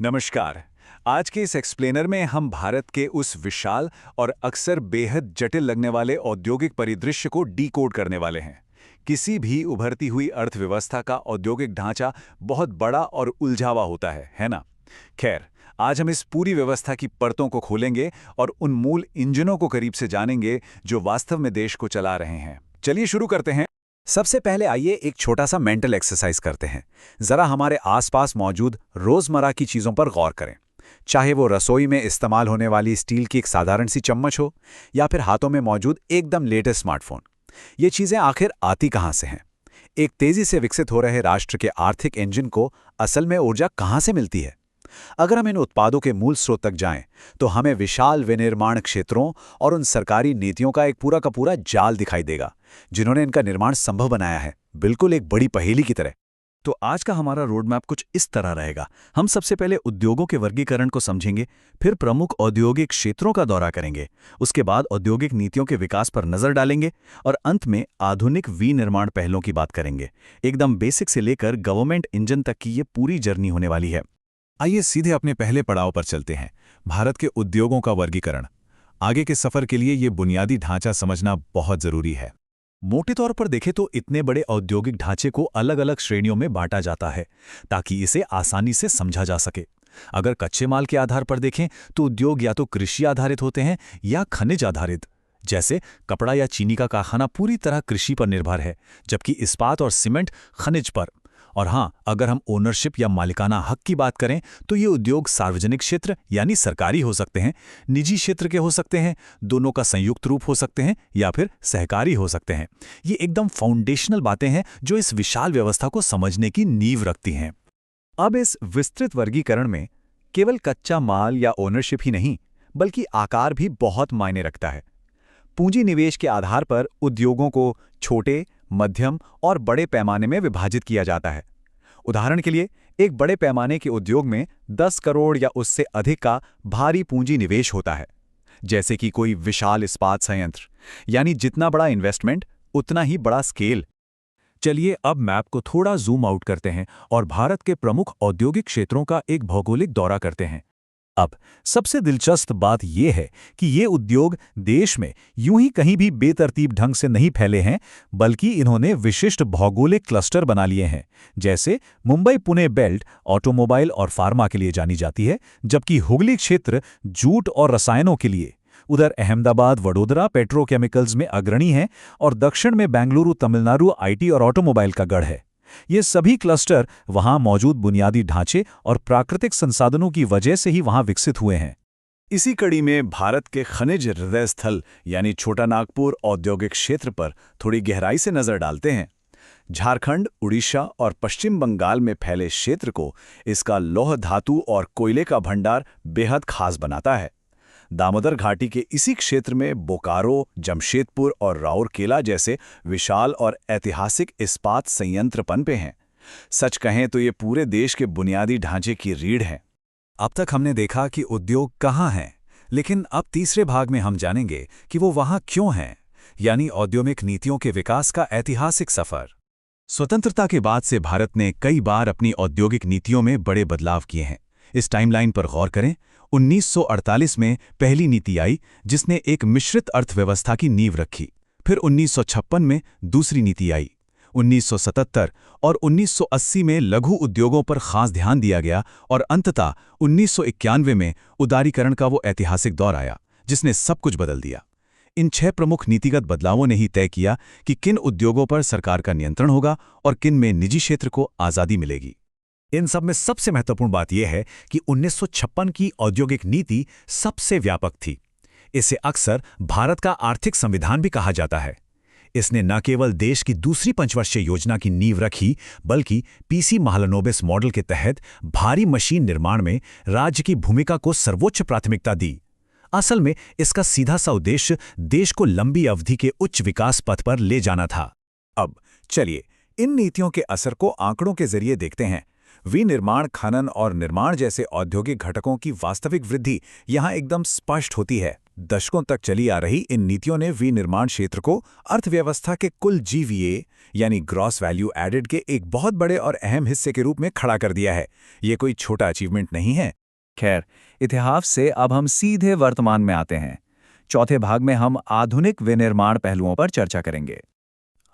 नमस्कार। आज के इस एक्सप्लेनर में हम भारत के उस विशाल और अक्सर बेहद जटिल लगने वाले औद्योगिक परिदृश्य को डीकोड करने वाले हैं। किसी भी उभरती हुई अर्थव्यवस्था का औद्योगिक ढांचा बहुत बड़ा और उलझावा होता है ना? खैर, आज हम इस पूरी व्यवस्था की परतों को खोलेंगे और उन मूल इंजनों को करीब से जानेंगे जो वास्तव में देश को चला रहे हैं। चलिए शुरू करते हैं। सबसे पहले आइए एक छोटा सा मेंटल एक्सरसाइज करते हैं। जरा हमारे आसपास मौजूद रोजमर्रा की चीजों पर गौर करें। चाहे वो रसोई में इस्तेमाल होने वाली स्टील की एक साधारण सी चम्मच हो या फिर हाथों में मौजूद एकदम लेटेस्ट स्मार्टफोन। ये चीजें आखिर आती कहाँ से हैं? एक तेजी से विकसित हो रहे राष्ट्र के आर्थिक इंजन को असल में ऊर्जा कहाँ से मिलती है? अगर हम इन उत्पादों के मूल स्रोत तक जाएं, तो हमें विशाल विनिर्माण क्षेत्रों और उन सरकारी नीतियों का एक पूरा का पूरा जाल दिखाई देगा जिन्होंने इनका निर्माण संभव बनाया है, बिल्कुल एक बड़ी पहेली की तरह। तो आज का हमारा रोड मैप कुछ इस तरह रहेगा। हम सबसे पहले उद्योगों के वर्गीकरण को समझेंगे, फिर प्रमुख औद्योगिक क्षेत्रों का दौरा करेंगे, उसके बाद औद्योगिक नीतियों के विकास पर नजर डालेंगे और अंत में आधुनिक विनिर्माण पहलों की बात करेंगे। एकदम बेसिक से लेकर गवर्नमेंट इंजन तक की ये पूरी जर्नी होने वाली है। आइए सीधे अपने पहले पड़ाव पर चलते हैं, भारत के उद्योगों का वर्गीकरण। आगे के सफर के लिए ये बुनियादी ढांचा समझना बहुत जरूरी है। मोटे तौर पर देखें तो इतने बड़े औद्योगिक ढांचे को अलग अलग श्रेणियों में बांटा जाता है ताकि इसे आसानी से समझा जा सके। अगर कच्चे माल के आधार पर देखें तो उद्योग या तो कृषि आधारित होते हैं या खनिज आधारित। जैसे कपड़ा या चीनी का कारखाना पूरी तरह कृषि पर निर्भर है, जबकि इस्पात और सीमेंट खनिज पर। और हाँ, अगर हम ओनरशिप या मालिकाना हक की बात करें तो ये उद्योग सार्वजनिक क्षेत्र यानी सरकारी हो सकते हैं, निजी क्षेत्र के हो सकते हैं, दोनों का संयुक्त रूप हो सकते हैं या फिर सहकारी हो सकते हैं। ये एकदम फाउंडेशनल बातें हैं जो इस विशाल व्यवस्था को समझने की नींव रखती हैं। अब इस विस्तृत वर्गीकरण में केवल कच्चा माल या ओनरशिप ही नहीं, बल्कि आकार भी बहुत मायने रखता है। पूंजी निवेश के आधार पर उद्योगों को छोटे, मध्यम और बड़े पैमाने में विभाजित किया जाता है। उदाहरण के लिए, एक बड़े पैमाने के उद्योग में 10 करोड़ या उससे अधिक का भारी पूंजी निवेश होता है, जैसे कि कोई विशाल इस्पात संयंत्र। यानी जितना बड़ा इन्वेस्टमेंट, उतना ही बड़ा स्केल। चलिए अब मैप को थोड़ा जूम आउट करते हैं और भारत के प्रमुख औद्योगिक क्षेत्रों का एक भौगोलिक दौरा करते हैं। अब सबसे दिलचस्प बात यह है कि ये उद्योग देश में यूं ही कहीं भी बेतरतीब ढंग से नहीं फैले हैं, बल्कि इन्होंने विशिष्ट भौगोलिक क्लस्टर बना लिए हैं। जैसे मुंबई पुणे बेल्ट ऑटोमोबाइल और फार्मा के लिए जानी जाती है, जबकि हुगली क्षेत्र जूट और रसायनों के लिए। उधर अहमदाबाद वडोदरा पेट्रोकेमिकल्स में अग्रणी है और दक्षिण में बेंगलुरु तमिलनाडु आईटी और ऑटोमोबाइल का गढ़ है। ये सभी क्लस्टर वहां मौजूद बुनियादी ढांचे और प्राकृतिक संसाधनों की वजह से ही वहां विकसित हुए हैं। इसी कड़ी में भारत के खनिज हृदय स्थल यानी छोटा नागपुर औद्योगिक क्षेत्र पर थोड़ी गहराई से नजर डालते हैं। झारखंड, उड़ीसा और पश्चिम बंगाल में फैले क्षेत्र को इसका लौह धातु और कोयले का भंडार बेहद खास बनाता है। दामोदर घाटी के इसी क्षेत्र में बोकारो, जमशेदपुर और राउरकेला जैसे विशाल और ऐतिहासिक इस्पात संयंत्र पनपे हैं। सच कहें तो ये पूरे देश के बुनियादी ढांचे की रीढ़ है। अब तक हमने देखा कि उद्योग कहाँ हैं, लेकिन अब तीसरे भाग में हम जानेंगे कि वो वहाँ क्यों हैं, यानी औद्योगिक नीतियों के विकास का ऐतिहासिक सफर। स्वतंत्रता के बाद से भारत ने कई बार अपनी औद्योगिक नीतियों में बड़े बदलाव किए हैं। इस टाइमलाइन पर गौर करें। 1948 में पहली नीति आई जिसने एक मिश्रित अर्थव्यवस्था की नींव रखी। फिर 1956 में दूसरी नीति आई। 1977 और 1980 में लघु उद्योगों पर खास ध्यान दिया गया और अंततः 1991 में उदारीकरण का वो ऐतिहासिक दौर आया जिसने सब कुछ बदल दिया। इन 6 प्रमुख नीतिगत बदलावों ने ही तय किया कि किन उद्योगों पर सरकार का नियंत्रण होगा और किन में निजी क्षेत्र को आज़ादी मिलेगी। इन सब में सबसे महत्वपूर्ण बात यह है कि 1956 की औद्योगिक नीति सबसे व्यापक थी। इसे अक्सर भारत का आर्थिक संविधान भी कहा जाता है। इसने न केवल देश की दूसरी पंचवर्षीय योजना की नींव रखी, बल्कि पीसी महालनोबिस मॉडल के तहत भारी मशीन निर्माण में राज्य की भूमिका को सर्वोच्च प्राथमिकता दी। असल में इसका सीधा सा उद्देश्य देश को लंबी अवधि के उच्च विकास पथ पर ले जाना था। अब चलिए इन नीतियों के असर को आंकड़ों के जरिए देखते हैं। विनिर्माण, खनन और निर्माण जैसे औद्योगिक घटकों की वास्तविक वृद्धि यहाँ एकदम स्पष्ट होती है। दशकों तक चली आ रही इन नीतियों ने विनिर्माण क्षेत्र को अर्थव्यवस्था के कुल जीवीए यानी ग्रॉस वैल्यू एडेड के एक बहुत बड़े और अहम हिस्से के रूप में खड़ा कर दिया है। ये कोई छोटा अचीवमेंट नहीं है। खैर, इतिहास से अब हम सीधे वर्तमान में आते हैं। चौथे भाग में हम आधुनिक विनिर्माण पहलुओं पर चर्चा करेंगे।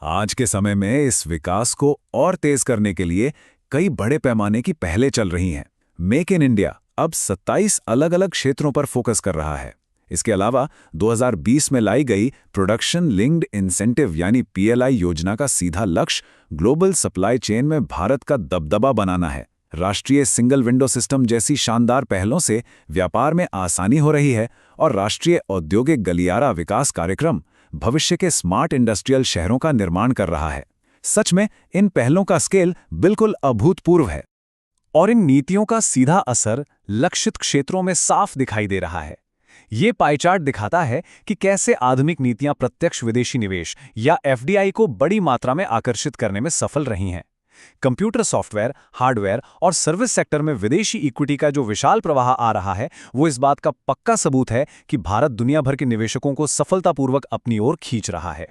आज के समय में इस विकास को और तेज करने के लिए कई बड़े पैमाने की पहलें चल रही हैं। मेक इन इंडिया अब 27 अलग-अलग क्षेत्रों पर फोकस कर रहा है। इसके अलावा 2020 में लाई गई प्रोडक्शन लिंक्ड इंसेंटिव यानी PLI योजना का सीधा लक्ष्य ग्लोबल सप्लाई चेन में भारत का दबदबा बनाना है। राष्ट्रीय सिंगल विंडो सिस्टम जैसी शानदार पहलों से व्यापार में आसानी हो रही है और राष्ट्रीय औद्योगिक गलियारा विकास कार्यक्रम भविष्य के स्मार्ट इंडस्ट्रियल शहरों का निर्माण कर रहा है। सच में इन पहलों का स्केल बिल्कुल अभूतपूर्व है और इन नीतियों का सीधा असर लक्षित क्षेत्रों में साफ दिखाई दे रहा है। ये पाई चार्ट दिखाता है कि कैसे आधुनिक नीतियां प्रत्यक्ष विदेशी निवेश या FDI को बड़ी मात्रा में आकर्षित करने में सफल रही हैं। कंप्यूटर सॉफ्टवेयर, हार्डवेयर और सर्विस सेक्टर में विदेशी इक्विटी का जो विशाल प्रवाह आ रहा है, वो इस बात का पक्का सबूत है कि भारत दुनिया भर के निवेशकों को सफलतापूर्वक अपनी ओर खींच रहा है।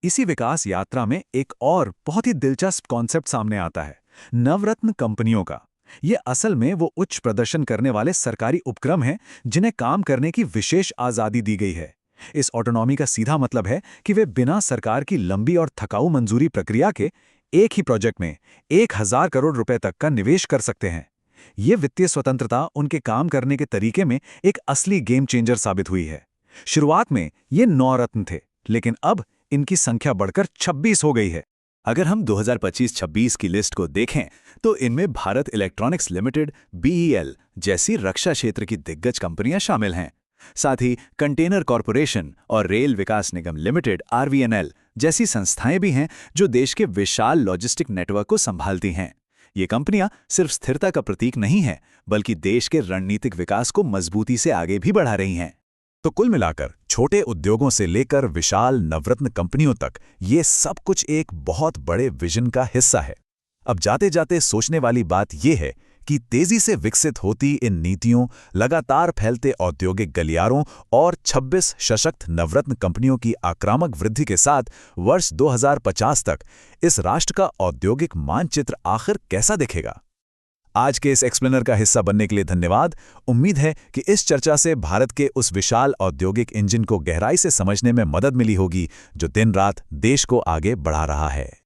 इसी विकास यात्रा में एक और बहुत ही दिलचस्प कॉन्सेप्ट सामने आता है, नवरत्न कंपनियों का। ये असल में वो उच्च प्रदर्शन करने वाले सरकारी उपक्रम हैं जिन्हें काम करने की विशेष आज़ादी दी गई है। इस ऑटोनॉमी का सीधा मतलब है कि वे बिना सरकार की लंबी और थकाऊ मंजूरी प्रक्रिया के एक ही प्रोजेक्ट में 1000 करोड़ रुपए तक का निवेश कर सकते हैं। ये वित्तीय स्वतंत्रता उनके काम करने के तरीके में एक असली गेम चेंजर साबित हुई है। शुरुआत में ये 9 रत्न थे, लेकिन अब इनकी संख्या बढ़कर 26 हो गई है। अगर हम 2025-26 की लिस्ट को देखें तो इनमें भारत इलेक्ट्रॉनिक्स लिमिटेड BEL जैसी रक्षा क्षेत्र की दिग्गज कंपनियां शामिल हैं। साथ ही कंटेनर कॉरपोरेशन और रेल विकास निगम लिमिटेड RVNL जैसी संस्थाएं भी हैं जो देश के विशाल लॉजिस्टिक नेटवर्क को संभालती हैं। ये कंपनियां सिर्फ स्थिरता का प्रतीक नहीं हैं, बल्कि देश के रणनीतिक विकास को मजबूती से आगे भी बढ़ा रही हैं। तो कुल मिलाकर छोटे उद्योगों से लेकर विशाल नवरत्न कंपनियों तक ये सब कुछ एक बहुत बड़े विजन का हिस्सा है। अब जाते जाते सोचने वाली बात यह है कि तेजी से विकसित होती इन नीतियों, लगातार फैलते औद्योगिक गलियारों और 26 सशक्त नवरत्न कंपनियों की आक्रामक वृद्धि के साथ वर्ष 2050 तक इस राष्ट्र का औद्योगिक मानचित्र आखिर कैसा दिखेगा। आज के इस एक्सप्लेनर का हिस्सा बनने के लिए धन्यवाद। उम्मीद है कि इस चर्चा से भारत के उस विशाल औद्योगिक इंजन को गहराई से समझने में मदद मिली होगी जो दिन रात देश को आगे बढ़ा रहा है।